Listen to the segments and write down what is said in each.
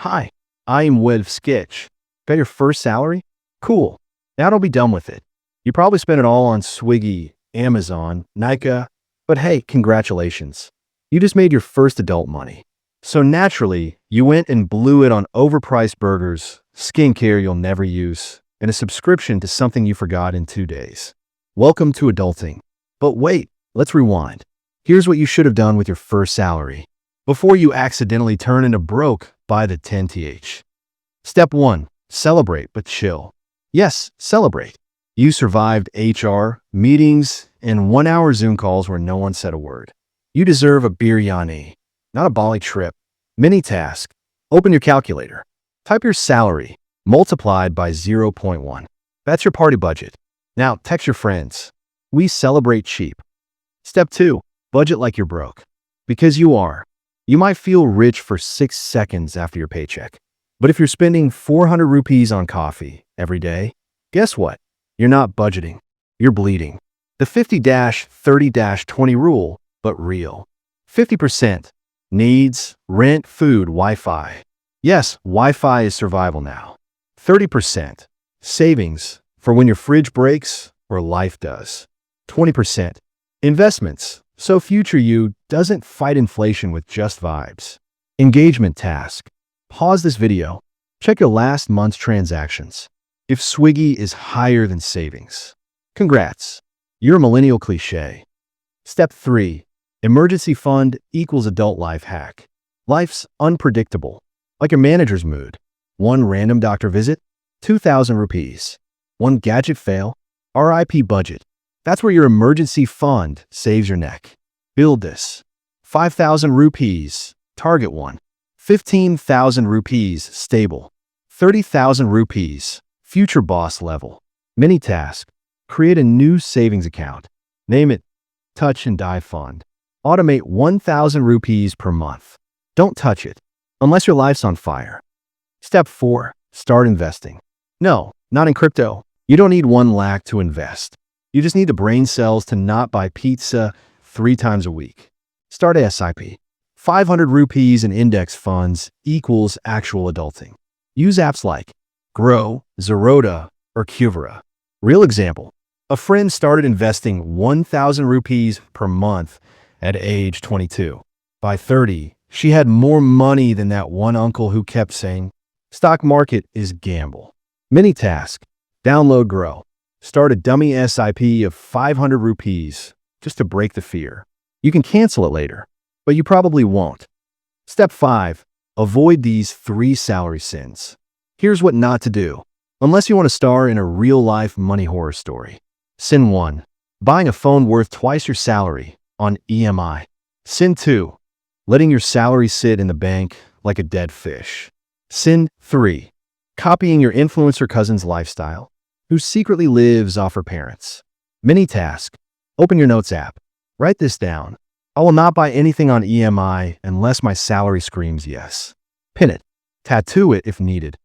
Hi, I am Wed Sketch. Got your first salary? Cool. Now don't be done with it. You probably spent it all on Swiggy, Amazon, Nika, but hey, congratulations. You just made your first adult money. So naturally, you went and blew it on overpriced burgers, skincare you'll never use, and a subscription to something you forgot in 2 days. Welcome to adulting. But wait, let's rewind. Here's what you should have done with your first salary before you accidentally turn into broke by the 10th. Step 1. Celebrate but chill. Yes, celebrate. You survived HR, meetings, and 1-hour Zoom calls where no one said a word. You deserve a biryani, not a Bali trip. Mini task. Open your calculator. Type your salary multiplied by 0.1. That's your party budget. Now text your friends. We celebrate cheap. Step 2. Budget like you're broke. Because you are. You might feel rich for 6 seconds after your paycheck. But if you're spending 400 rupees on coffee every day, guess what? You're not budgeting. You're bleeding. The 50-30-20 rule, but real. 50% needs, rent, food, Wi-Fi. Yes, Wi-Fi is survival now. 30% savings for when your fridge breaks or life does. 20% investments, so future you doesn't fight inflation with just vibes. Engagement task. Pause this video. Check your last month's transactions. If Swiggy is higher than savings, congrats. You're a millennial cliche. Step 3. Emergency fund equals adult life hack. Life's unpredictable, like your manager's mood. One random doctor visit, 2,000 rupees. One gadget fail, RIP budget. That's where your emergency fund saves your neck. Build this. 5,000 rupees, target one. 15,000 rupees, stable. 30,000 rupees, future boss level. Mini task. Create a new savings account. Name it Touch and Die Fund. Automate 1,000 rupees per month. Don't touch it unless your life's on fire. Step 4. Start investing. No, not in crypto. You don't need 1 lakh to invest. You just need the brain cells to not buy pizza 3 times a week. Start a SIP. 500 rupees in index funds equals actual adulting. Use apps like Grow, Zerodha, or Qvera. Real example. A friend started investing 1,000 rupees per month at age 22. By 30, she had more money than that one uncle who kept saying, stock market is gamble. Mini task. Download Grow. Start a dummy SIP of 500 rupees just to break the fear. You can cancel it later, but you probably won't. Step 5. Avoid these 3 salary sins. Here's what not to do, unless you want to star in a real-life money horror story. Sin 1. Buying a phone worth twice your salary on EMI. Sin 2. Letting your salary sit in the bank like a dead fish. Sin 3. Copying your influencer cousin's lifestyle, who secretly lives off her parents. Mini task. Open your notes app. Write this down. I will not buy anything on EMI unless my salary screams yes. Pin it. Tattoo it if needed.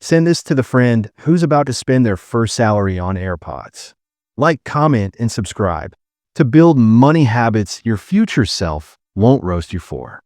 Send this to the friend who's about to spend their first salary on AirPods. Like, comment, and subscribe to build money habits your future self won't roast you for.